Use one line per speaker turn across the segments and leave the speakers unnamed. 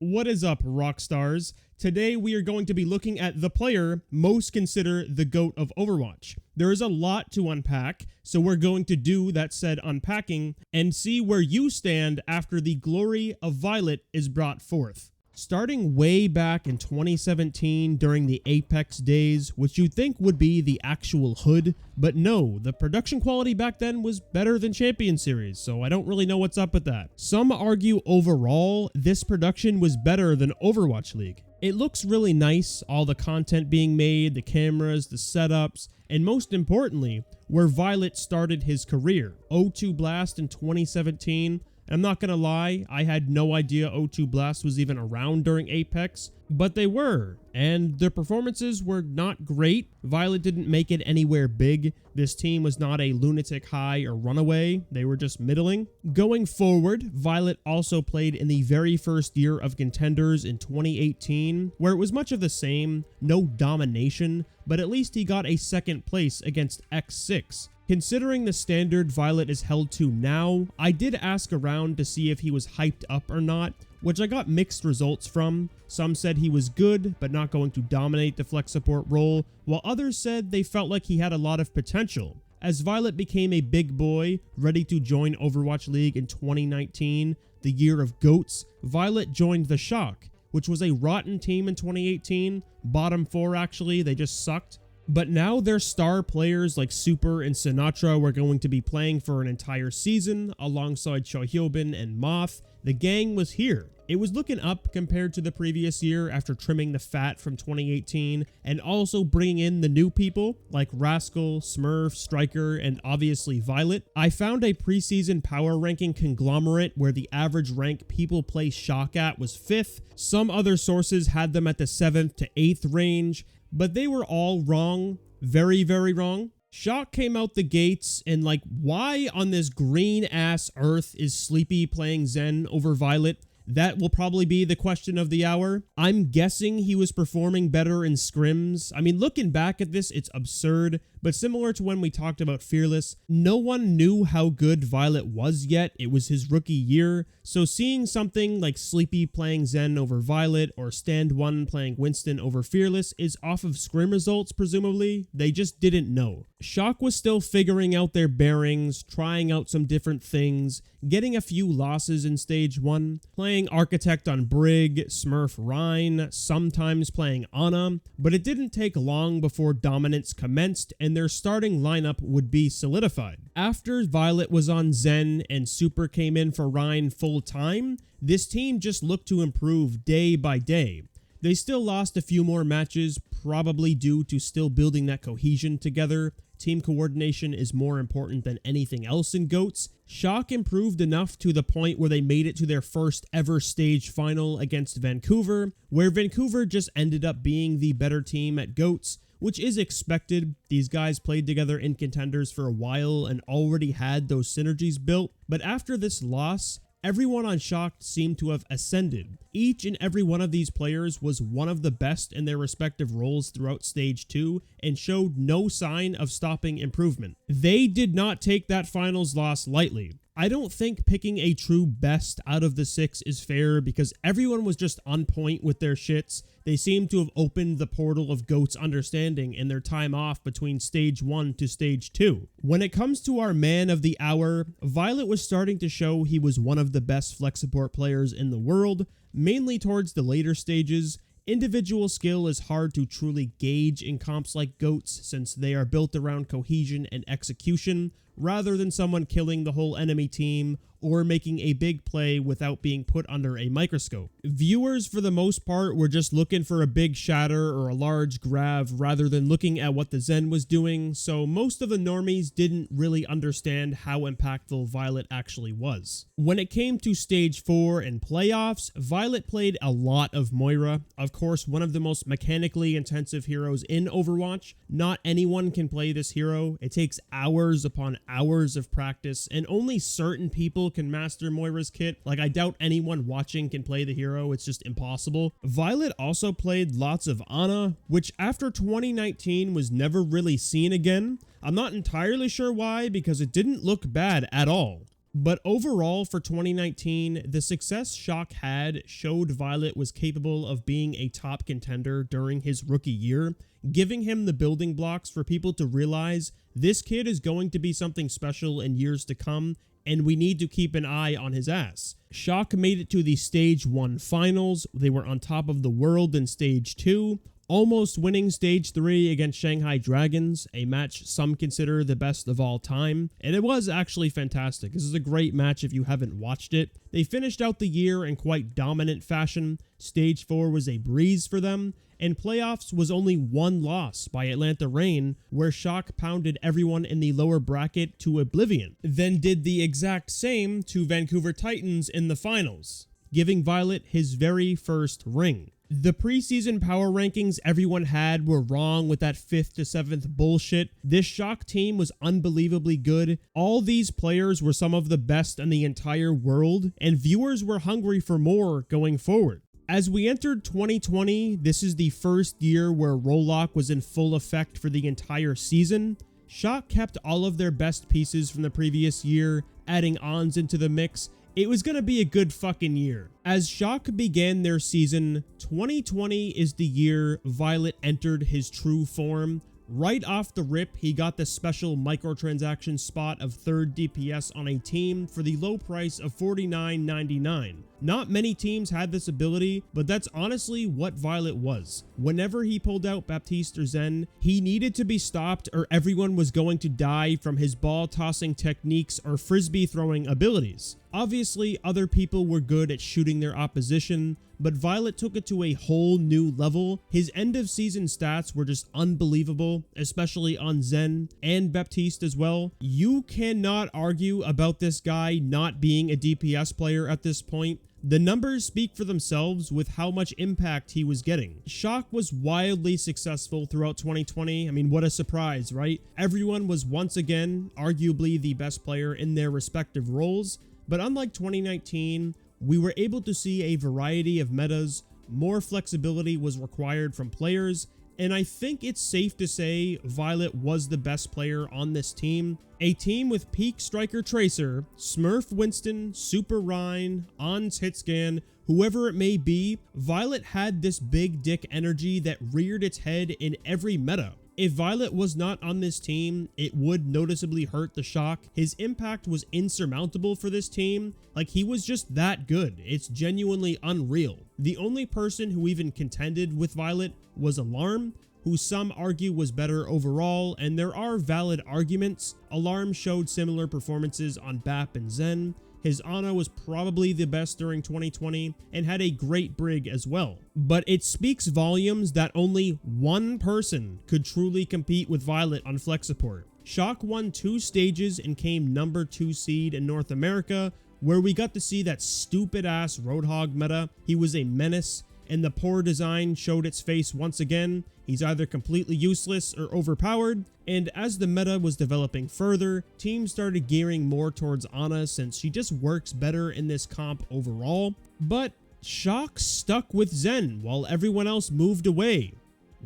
What is up, Rockstars? Today we are going to be looking at the player most considered the GOAT of Overwatch. There is a lot to unpack, so we're going to do that said unpacking and see where you stand after the glory of Violet is brought forth. Starting way back in 2017 during the Apex days, which you'd think would be the actual hood, but no, the production quality back then was better than Champion Series, so I don't really know what's up with that. Some argue overall, this production was better than Overwatch League. It looks really nice, all the content being made, the cameras, the setups, and most importantly, where Violet started his career. O2 Blast in 2017. I'm not gonna lie, I had no idea O2 Blast was even around during Apex, but they were, and their performances were not great. Violet didn't make it anywhere big. This team was not a lunatic high or runaway, they were just middling. Going forward, Violet also played in the very first year of Contenders in 2018, where it was much of the same, no domination, but at least he got a second place against X6. Considering the standard Violet is held to now, I did ask around to see if he was hyped up or not, which I got mixed results from. Some said he was good, but not going to dominate the flex support role, while others said they felt like he had a lot of potential. As Violet became a big boy, ready to join Overwatch League in 2019, the year of GOATs, Violet joined the Shock, which was a rotten team in 2018, bottom 4 actually, they just sucked. But now their star players like Super and Sinatra were going to be playing for an entire season alongside Chohyobin and Moth. The gang was here. It was looking up compared to the previous year after trimming the fat from 2018 and also bringing in the new people like Rascal, Smurf, Striker, and obviously Violet. I found a preseason power ranking conglomerate where the average rank people play Shock at was 5th. Some other sources had them at the 7th to 8th range, but they were all wrong. Very, very wrong. Shock came out the gates and like, why on this green ass earth is Sleepy playing Zen over Violet? That will probably be the question of the hour. I'm guessing he was performing better in scrims. I mean, looking back at this, it's absurd, but similar to when we talked about Fearless, no one knew how good Violet was yet. It was his rookie year, so seeing something like Sleepy playing Zen over Violet or Stand 1 playing Winston over Fearless is off of scrim results, presumably. They just didn't know. Shock was still figuring out their bearings, trying out some different things, getting a few losses in Stage 1, playing Architect on Brig, Smurf Rhine, sometimes playing Ana, but it didn't take long before dominance commenced and their starting lineup would be solidified. After Violet was on Zen and Super came in for Rhine full time, this team just looked to improve day by day. They still lost a few more matches, probably due to still building that cohesion together. Team coordination is more important than anything else in GOATs. Shock improved enough to the point where they made it to their first ever stage final against Vancouver, where Vancouver just ended up being the better team at GOATs, which is expected. These guys played together in Contenders for a while and already had those synergies built, but after this loss, everyone on Shock seemed to have ascended. Each and every one of these players was one of the best in their respective roles throughout Stage 2 and showed no sign of stopping improvement. They did not take that finals loss lightly. I don't think picking a true best out of the 6 is fair because everyone was just on point with their shits. They seem to have opened the portal of GOAT's understanding in their time off between Stage 1 to Stage 2. When it comes to our man of the hour, Violet was starting to show he was one of the best flex support players in the world, mainly towards the later stages. Individual skill is hard to truly gauge in comps like GOATs since they are built around cohesion and execution, rather than someone killing the whole enemy team or making a big play without being put under a microscope. Viewers, for the most part, were just looking for a big shatter or a large grav rather than looking at what the Zen was doing, so most of the normies didn't really understand how impactful Violet actually was. When it came to Stage 4 and playoffs, Violet played a lot of Moira, of course one of the most mechanically intensive heroes in Overwatch. Not anyone can play this hero. It takes hours upon hours of practice, and only certain people can master Moira's kit. Like, I doubt anyone watching can play the hero. It's just impossible. Violet also played lots of Ana, which after 2019 was never really seen again. I'm not entirely sure why, because it didn't look bad at all. But overall for 2019, the success Shock had showed Violet was capable of being a top contender during his rookie year, giving him the building blocks for people to realize this kid is going to be something special in years to come, and we need to keep an eye on his ass. Shock made it to the Stage 1 finals. They were on top of the world in Stage 2, almost winning Stage 3 against Shanghai Dragons, a match some consider the best of all time, and it was actually fantastic. This is a great match if you haven't watched it. They finished out the year in quite dominant fashion. Stage 4 was a breeze for them, and playoffs was only one loss by Atlanta Reign, where Shock pounded everyone in the lower bracket to oblivion, then did the exact same to Vancouver Titans in the finals, giving Violet his very first ring. The preseason power rankings everyone had were wrong with that 5th to 7th bullshit. This Shock team was unbelievably good. All these players were some of the best in the entire world, and viewers were hungry for more going forward. As we entered 2020, this is the first year where Rollock was in full effect for the entire season. Shock kept all of their best pieces from the previous year, adding Ons into the mix. It was going to be a good fucking year. As Shock began their season, 2020 is the year Violet entered his true form. Right off the rip, he got the special microtransaction spot of 3rd DPS on a team for the low price of $49.99. Not many teams had this ability, but that's honestly what Violet was. Whenever he pulled out Baptiste or Zen, he needed to be stopped or everyone was going to die from his ball tossing techniques or frisbee throwing abilities. Obviously, other people were good at shooting their opposition, but Violet took it to a whole new level. His end of season stats were just unbelievable, especially on Zen and Baptiste as well. You cannot argue about this guy not being a DPS player at this point. The numbers speak for themselves with how much impact he was getting. Shock was wildly successful throughout 2020. I mean, what a surprise, right? Everyone was once again arguably the best player in their respective roles, but unlike 2019, we were able to see a variety of metas. More flexibility was required from players, and I think it's safe to say Violet was the best player on this team. A team with peak striker Tracer, Smurf Winston, Super Rhine, Ons Hitscan, whoever it may be, Violet had this big dick energy that reared its head in every meta. If Violet was not on this team, it would noticeably hurt the Shock. His impact was insurmountable for this team. Like, he was just that good. It's genuinely unreal. The only person who even contended with Violet was Alarm, who some argue was better overall, and there are valid arguments. Alarm showed similar performances on BAP and Zen. His Ana was probably the best during 2020 and had a great Brig as well. But it speaks volumes that only one person could truly compete with Violet on Flex Support. Shock won 2 stages and came number 2 seed in North America, where we got to see that stupid ass Roadhog meta. He was a menace, and the poor design showed its face once again. He's either completely useless or overpowered, and as the meta was developing further, teams started gearing more towards Ana since she just works better in this comp overall. But Shock stuck with Zen while everyone else moved away.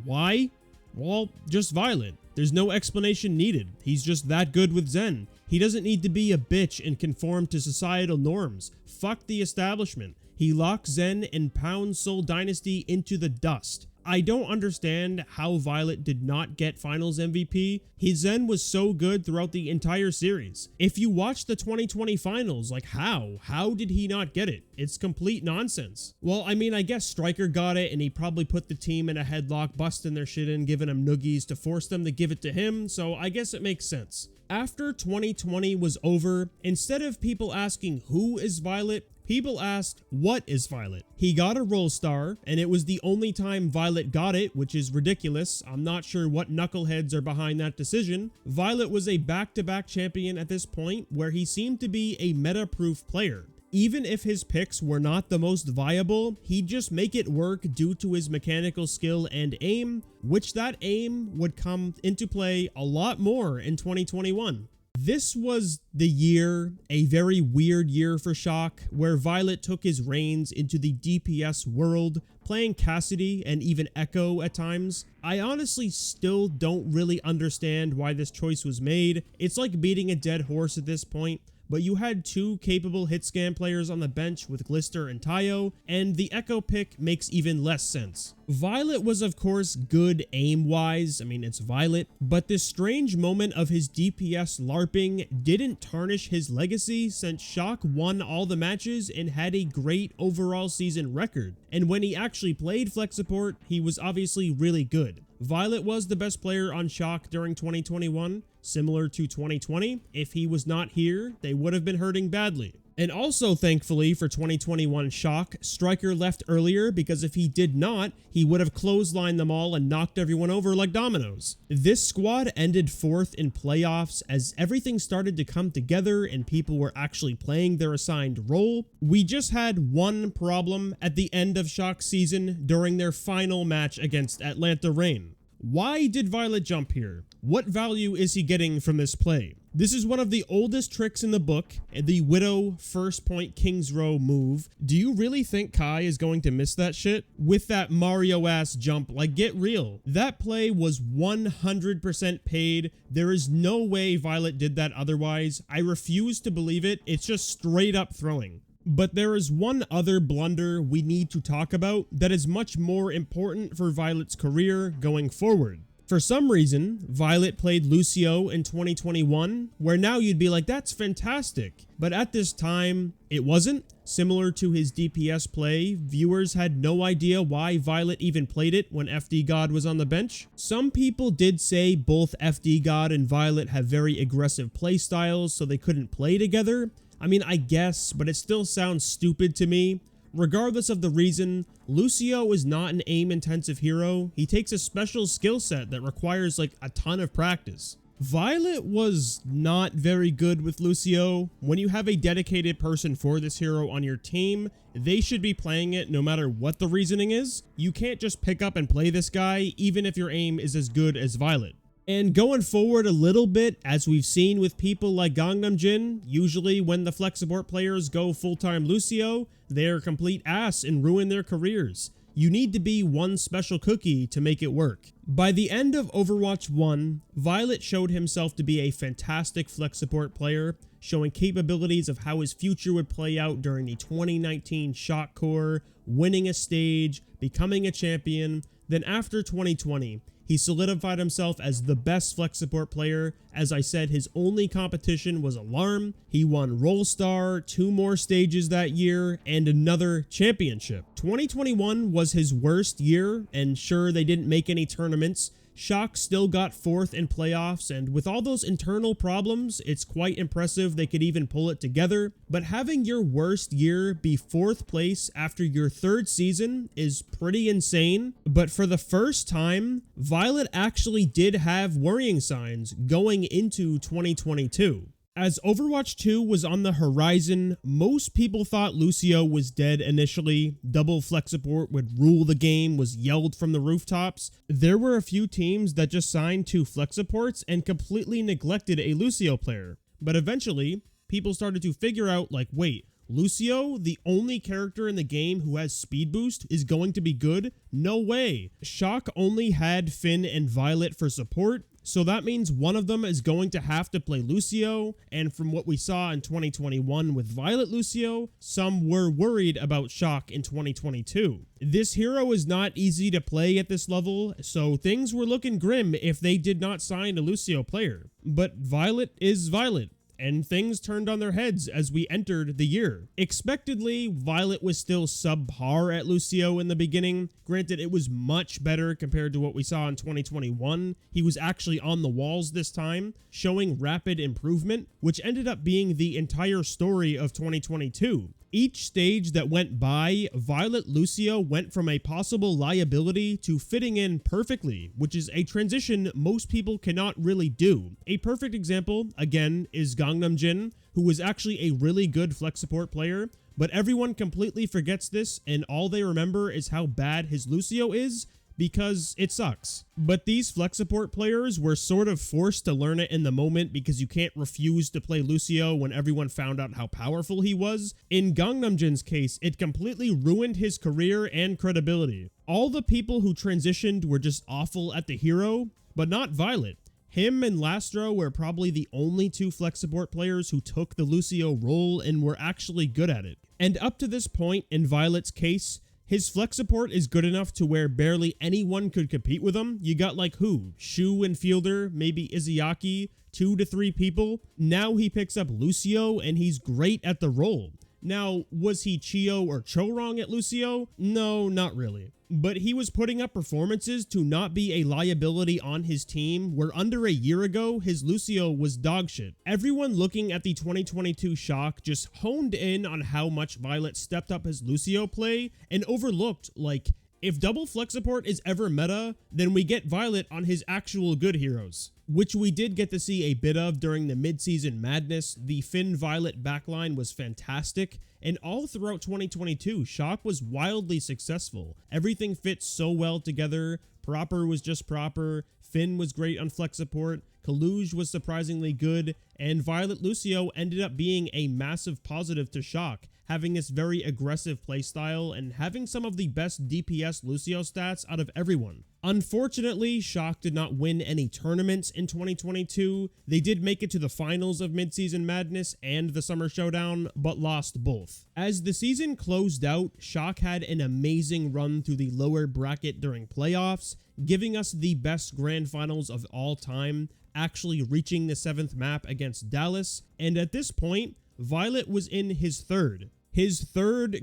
Why? Well, just Violet. There's no explanation needed. He's just that good with Zen. He doesn't need to be a bitch and conform to societal norms. Fuck the establishment. He locks Zen and pounds Soul Dynasty into the dust. I don't understand how Violet did not get Finals MVP. His Zen was so good throughout the entire series. If you watch the 2020 Finals, like how? How did he not get it? It's complete nonsense. Well, I mean, I guess Striker got it and he probably put the team in a headlock, busting their shit in, giving them noogies to force them to give it to him, so I guess it makes sense. After 2020 was over, instead of people asking who is Violet, people asked, what is Violet? He got a Roll Star, and it was the only time Violet got it, which is ridiculous. I'm not sure what knuckleheads are behind that decision. Violet was a back-to-back champion at this point, where he seemed to be a meta-proof player. Even if his picks were not the most viable, he'd just make it work due to his mechanical skill and aim, which that aim would come into play a lot more in 2021. This was the year, a very weird year for Shock, where Violet took his reins into the DPS world, playing Cassidy and even Echo at times. I honestly still don't really understand why this choice was made. It's like beating a dead horse at this point, but you had two capable hit scan players on the bench with Glister and Tayo, and the Echo pick makes even less sense. Violet was of course good aim-wise, I mean it's Violet, but this strange moment of his DPS LARPing didn't tarnish his legacy since Shock won all the matches and had a great overall season record, and when he actually played flex support, he was obviously really good. Violet was the best player on Shock during 2021, similar to 2020. If he was not here, they would have been hurting badly. And also, thankfully, for 2021 Shock, Striker left earlier because if he did not, he would have clotheslined them all and knocked everyone over like dominoes. This squad ended 4th in playoffs as everything started to come together and people were actually playing their assigned role. We just had one problem at the end of Shock's season during their final match against Atlanta Reign. Why did Violet jump here? What value is he getting from this play? This is one of the oldest tricks in the book, the Widow first point King's Row move. Do you really think Kai is going to miss that shit? With that Mario ass jump, like get real. That play was 100% paid. There is no way Violet did that otherwise. I refuse to believe it. It's just straight up throwing. But there is one other blunder we need to talk about that is much more important for Violet's career going forward. For some reason, Violet played Lucio in 2021, where now you'd be like, that's fantastic. But at this time, it wasn't. Similar to his DPS play, viewers had no idea why Violet even played it when FD God was on the bench. Some people did say both FD God and Violet have very aggressive play styles, so they couldn't play together. I mean, I guess, but it still sounds stupid to me. Regardless of the reason, Lucio is not an aim-intensive hero. He takes a special skill set that requires like a ton of practice. Violet was not very good with Lucio. When you have a dedicated person for this hero on your team, they should be playing it no matter what the reasoning is. You can't just pick up and play this guy, even if your aim is as good as Violet. And going forward a little bit, as we've seen with people like Gangnam Jin, usually when the flex support players go full-time Lucio, they're complete ass and ruin their careers. You need to be one special cookie to make it work. By the end of Overwatch 1, Violet showed himself to be a fantastic flex support player, showing capabilities of how his future would play out during the 2019 Shock Core, winning a stage, becoming a champion. Then after 2020, he solidified himself as the best flex support player. As I said, his only competition was Alarm. He won Roll Star, 2 more stages that year, and another championship. 2021 was his worst year, and sure, they didn't make any tournaments. Shock still got 4th in playoffs, and with all those internal problems, it's quite impressive they could even pull it together. But having your worst year be 4th place after your 3rd season is pretty insane. But for the first time, Violet actually did have worrying signs going into 2022. As Overwatch 2 was on the horizon, most people thought Lucio was dead initially. Double flex support would rule the game was yelled from the rooftops. There were a few teams that just signed 2 flex supports and completely neglected a Lucio player. But eventually, people started to figure out like, wait, Lucio, the only character in the game who has speed boost, is going to be good? No way. Shock only had Finn and Violet for support, so that means one of them is going to have to play Lucio, and from what we saw in 2021 with Violet Lucio, some were worried about Shock in 2022. This hero is not easy to play at this level, so things were looking grim if they did not sign a Lucio player. But Violet is Violet, and things turned on their heads as we entered the year. Expectedly, Violet was still subpar at Lucio in the beginning. Granted, it was much better compared to what we saw in 2021. He was actually on the walls this time, showing rapid improvement, which ended up being the entire story of 2022. Each stage that went by, Violet Lucio went from a possible liability to fitting in perfectly, which is a transition most people cannot really do. A perfect example, again, is Gangnam Jin, who was actually a really good flex support player, but everyone completely forgets this and all they remember is how bad his Lucio is, because it sucks. But these flex support players were sort of forced to learn it in the moment because you can't refuse to play Lucio when everyone found out how powerful he was. In Gangnam Jin's case, it completely ruined his career and credibility. All the people who transitioned were just awful at the hero, but not Violet. Him and Lastro were probably the only two flex support players who took the Lucio role and were actually good at it. And up to this point in Violet's case, his flex support is good enough to where barely anyone could compete with him. You got like who? Shu and Fielder, maybe Izayaki, 2 to 3 people. Now he picks up Lucio and he's great at the role. Now, was he Chio or Cho wrong at Lucio? No, not really. But he was putting up performances to not be a liability on his team, where under a year ago, his Lucio was dogshit. Everyone looking at the 2022 Shock just honed in on how much Violet stepped up his Lucio play and overlooked, like, if double flex support is ever meta, then we get Violet on his actual good heroes. Which we did get to see a bit of during the mid-season madness. The Finn Violet backline was fantastic, and all throughout 2022, Shock was wildly successful. Everything fit so well together. Proper was just proper, Finn was great on flex support, Kaluge was surprisingly good, and Violet Lucio ended up being a massive positive to Shock, having this very aggressive playstyle and having some of the best DPS Lucio stats out of everyone. Unfortunately, Shock did not win any tournaments in 2022. They did make it to the finals of Mid-Season Madness and the Summer Showdown, but lost both. As the season closed out, Shock had an amazing run through the lower bracket during playoffs, giving us the best grand finals of all time, actually reaching the 7th map against Dallas, and at this point, Violet was in his third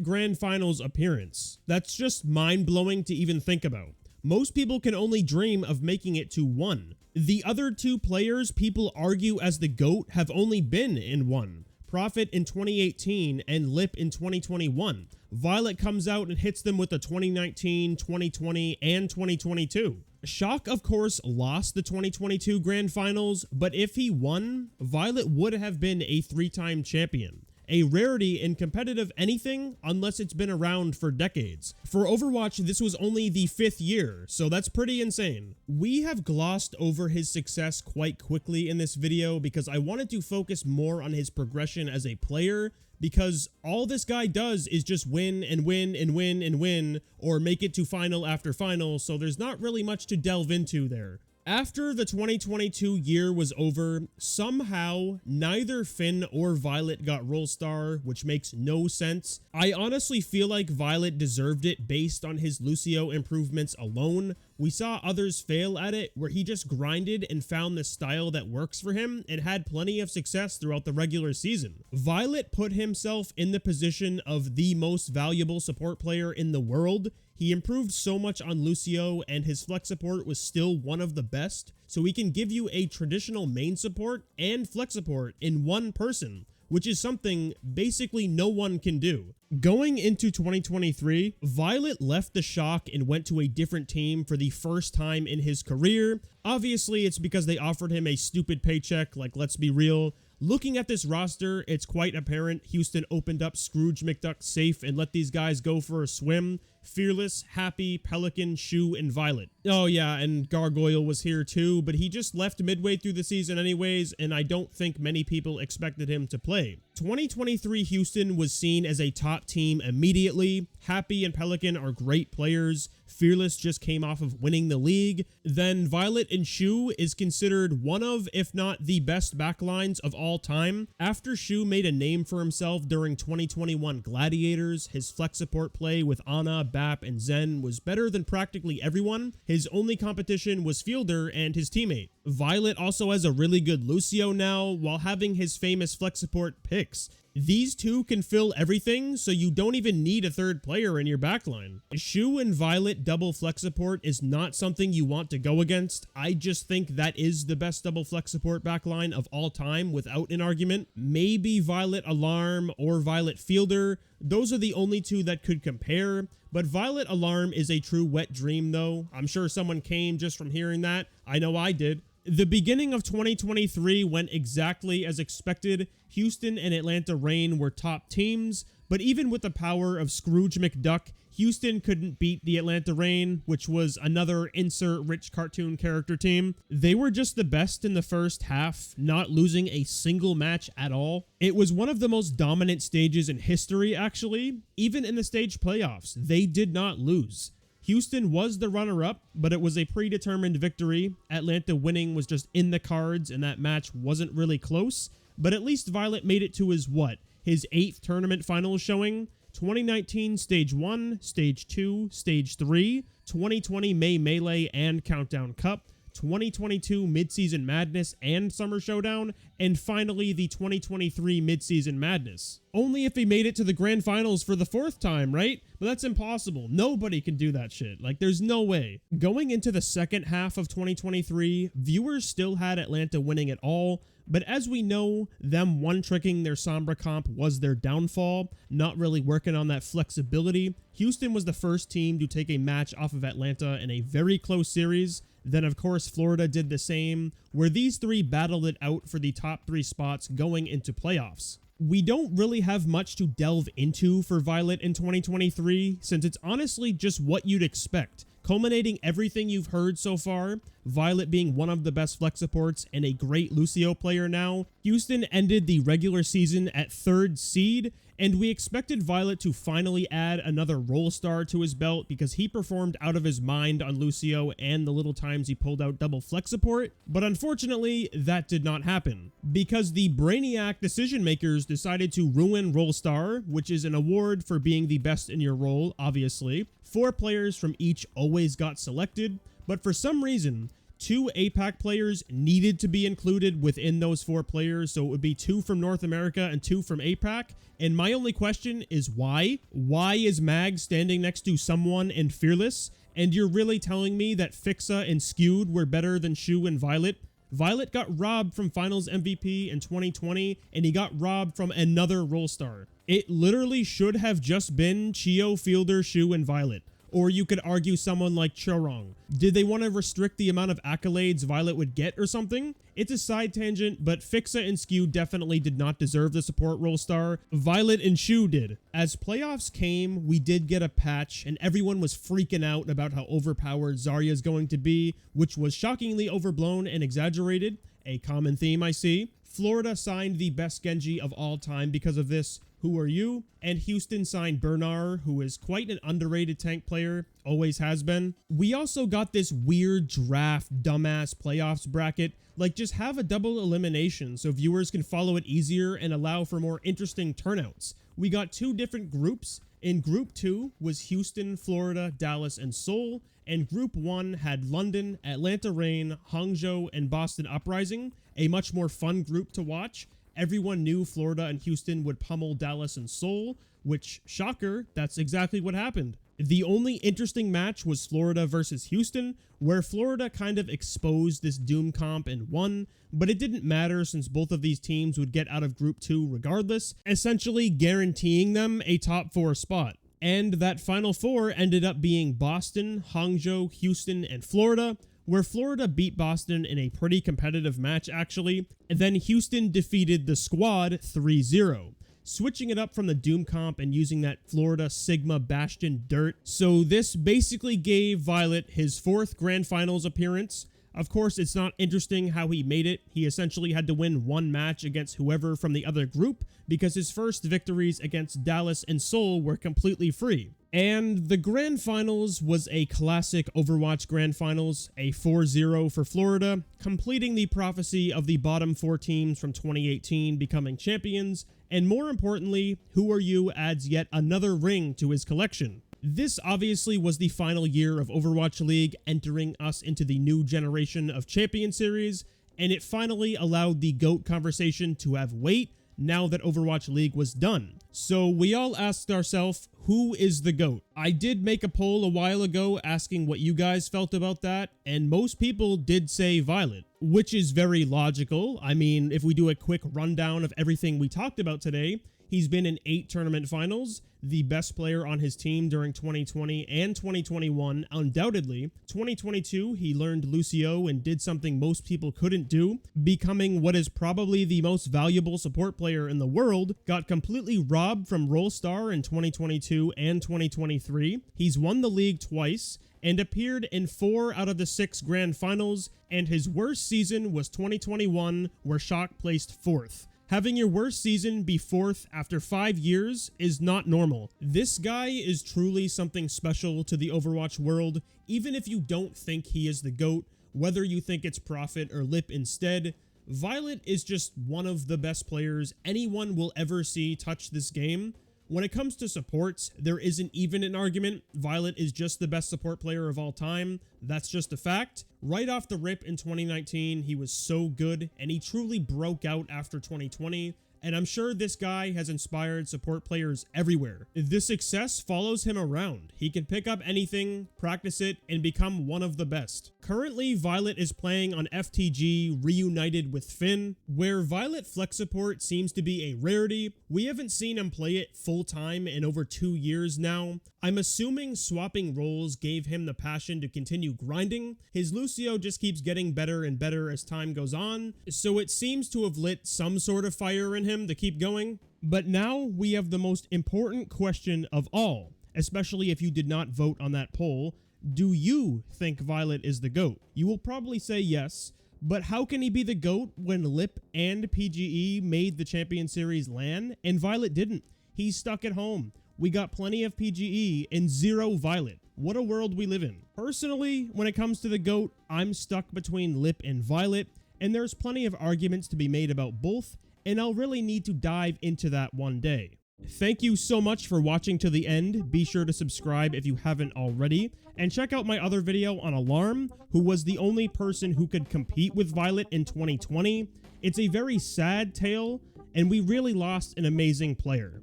grand finals appearance. That's just mind-blowing to even think about. Most people can only dream of making it to 1. The other 2 players people argue as the GOAT have only been in 1. Prophet in 2018 and Lip in 2021. Violet comes out and hits them with the 2019, 2020, and 2022. Shock, of course, lost the 2022 Grand Finals, but if he won, Violet would have been a 3-time champion. A rarity in competitive anything unless it's been around for decades. For Overwatch, this was only the 5th year, so that's pretty insane. We have glossed over his success quite quickly in this video because I wanted to focus more on his progression as a player, because all this guy does is just win and win and win and win, or make it to final after final, so there's not really much to delve into there. After the 2022 year was over, somehow neither Finn or Violet got Role Star, which makes no sense. I honestly feel like Violet deserved it based on his Lucio improvements alone. We saw others fail at it, where he just grinded and found the style that works for him and had plenty of success throughout the regular season. Violet put himself in the position of the most valuable support player in the world. He improved so much on Lucio, and his flex support was still one of the best, so he can give you a traditional main support and flex support in one person, which is something basically no one can do. Going into 2023, Violet left the Shock and went to a different team for the first time in his career. Obviously, it's because they offered him a stupid paycheck, like, let's be real. Looking at this roster, it's quite apparent Houston opened up Scrooge McDuck's safe and let these guys go for a swim. Fearless, Happy, Pelican, Shu, and Violet. Oh yeah, and Gargoyle was here too, but he just left midway through the season anyways, and I don't think many people expected him to play. 2023 Houston was seen as a top team immediately. Happy and Pelican are great players. Fearless just came off of winning the league. Then Violet and Shu is considered one of, if not the best backlines of all time. After Shu made a name for himself during 2021 Gladiators, his flex support play with Ana, Bap, and Zen was better than practically everyone. His only competition was Fielder and his teammate. Violet also has a really good Lucio now, while having his famous flex support picks. These two can fill everything, so you don't even need a third player in your backline. Shu and Violet double flex support is not something you want to go against. I just think that is the best double flex support backline of all time without an argument. Maybe Violet Alarm or Violet Fielder. Those are the only two that could compare, but Violet Alarm is a true wet dream though. I'm sure someone came just from hearing that. I know I did. The beginning of 2023 went exactly as expected. Houston and Atlanta Reign were top teams, but even with the power of Scrooge McDuck, Houston couldn't beat the Atlanta Reign, which was another insert rich cartoon character team. They were just the best in the first half, not losing a single match at all. It was one of the most dominant stages in history, actually. Even in the stage playoffs, they did not lose. Houston was the runner-up, but it was a predetermined victory. Atlanta winning was just in the cards, and that match wasn't really close. But at least Violet made it to his 8th tournament finals showing. 2019 Stage 1, Stage 2, Stage 3, 2020 May Melee and Countdown Cup, 2022 Midseason Madness and Summer Showdown, and finally the 2023 Midseason Madness. Only if he made it to the grand finals for the 4th time, right? But that's impossible. Nobody can do that shit. Like, there's no way. Going into the second half of 2023, viewers still had Atlanta winning it all, but as we know, them one-tricking their Sombra comp was their downfall, not really working on that flexibility. Houston was the first team to take a match off of Atlanta in a very close series. Then, of course, Florida did the same, where these three battled it out for the top 3 spots going into playoffs. We don't really have much to delve into for Violet in 2023, since it's honestly just what you'd expect. Culminating everything you've heard so far, Violet being one of the best flex supports and a great Lucio player now, Houston ended the regular season at 3rd seed, and we expected Violet to finally add another role star to his belt because he performed out of his mind on Lucio and the little times he pulled out double flex support, but unfortunately that did not happen because the Brainiac decision makers decided to ruin Role Star, which is an award for being the best in your role, obviously. 4 players from each always got selected, but for some reason, 2 APAC players needed to be included within those 4 players, so it would be 2 from North America and 2 from APAC. And my only question is why? Why is Mag standing next to someone in Fearless? And you're really telling me that Fixa and Skewed were better than Shu and Violet? Violet got robbed from Finals MVP in 2020, and he got robbed from another role star. It literally should have just been Chio, Fielder, Shu, and Violet. Or you could argue someone like Chorong. Did they want to restrict the amount of accolades Violet would get or something? It's a side tangent, but Fixa and Skew definitely did not deserve the support role star. Violet and Shu did. As playoffs came, we did get a patch, and everyone was freaking out about how overpowered Zarya's going to be, which was shockingly overblown and exaggerated. A common theme I see. Florida signed the best Genji of all time because of this. Who are you? And Houston signed Bernard, who is quite an underrated tank player, always has been. We also got this weird draft dumbass playoffs bracket, like just have a double elimination so viewers can follow it easier and allow for more interesting turnouts. We got 2 different groups. In Group 2 was Houston, Florida, Dallas, and Seoul, and Group 1 had London, Atlanta Reign, Hangzhou, and Boston Uprising, a much more fun group to watch. Everyone knew Florida and Houston would pummel Dallas and Seoul, which, shocker, that's exactly what happened. The only interesting match was Florida versus Houston, where Florida kind of exposed this Doom comp and won, but it didn't matter since both of these teams would get out of Group 2 regardless, essentially guaranteeing them a top 4 spot. And that Final 4 ended up being Boston, Hangzhou, Houston, and Florida, where Florida beat Boston in a pretty competitive match actually, and then Houston defeated the Squad 3-0. Switching it up from the Doom comp and using that Florida Sigma Bastion dirt. So this basically gave Violet his 4th Grand Finals appearance. Of course, it's not interesting how he made it. He essentially had to win 1 match against whoever from the other group because his first victories against Dallas and Seoul were completely free. And the Grand Finals was a classic Overwatch Grand Finals, a 4-0 for Florida, completing the prophecy of the bottom 4 teams from 2018 becoming champions, and more importantly, Who Are You adds yet another ring to his collection. This obviously was the final year of Overwatch League, entering us into the new generation of Champion Series, and it finally allowed the GOAT conversation to have weight now that Overwatch League was done. So we all asked ourselves, who is the GOAT? I did make a poll a while ago asking what you guys felt about that, and most people did say Violet, which is very logical. I mean, if we do a quick rundown of everything we talked about today, he's been in 8 tournament finals, the best player on his team during 2020 and 2021, undoubtedly. 2022, he learned Lucio and did something most people couldn't do, becoming what is probably the most valuable support player in the world, got completely robbed from Role Star in 2022 and 2023. He's won the league twice, and appeared in 4 out of the 6 grand finals, and his worst season was 2021, where Shock placed 4th. Having your worst season be 4th after 5 years is not normal. This guy is truly something special to the Overwatch world, even if you don't think he is the GOAT, whether you think it's Prophet or Lip instead. Violet is just one of the best players anyone will ever see touch this game. When it comes to supports, there isn't even an argument. Violet is just the best support player of all time. That's just a fact. Right off the rip in 2019, he was so good, and he truly broke out after 2020. And I'm sure this guy has inspired support players everywhere. This success follows him around. He can pick up anything, practice it, and become one of the best. Currently, Violet is playing on FTG reunited with Finn, where Violet flex support seems to be a rarity. We haven't seen him play it full time in over 2 years now. I'm assuming swapping roles gave him the passion to continue grinding. His Lucio just keeps getting better and better as time goes on, so it seems to have lit some sort of fire in him to keep going. But now we have the most important question of all, especially if you did not vote on that poll. Do you think Violet is the GOAT? You will probably say yes, but how can he be the GOAT when Lip and PGE made the Champion Series LAN and Violet didn't? He's stuck at home. We got plenty of PGE and 0 Violet. What a world we live in. Personally, when it comes to the GOAT, I'm stuck between Lip and Violet, and there's plenty of arguments to be made about both, and I'll really need to dive into that one day. Thank you so much for watching to the end. Be sure to subscribe if you haven't already, and check out my other video on Alarm, who was the only person who could compete with Violet in 2020. It's a very sad tale, and we really lost an amazing player.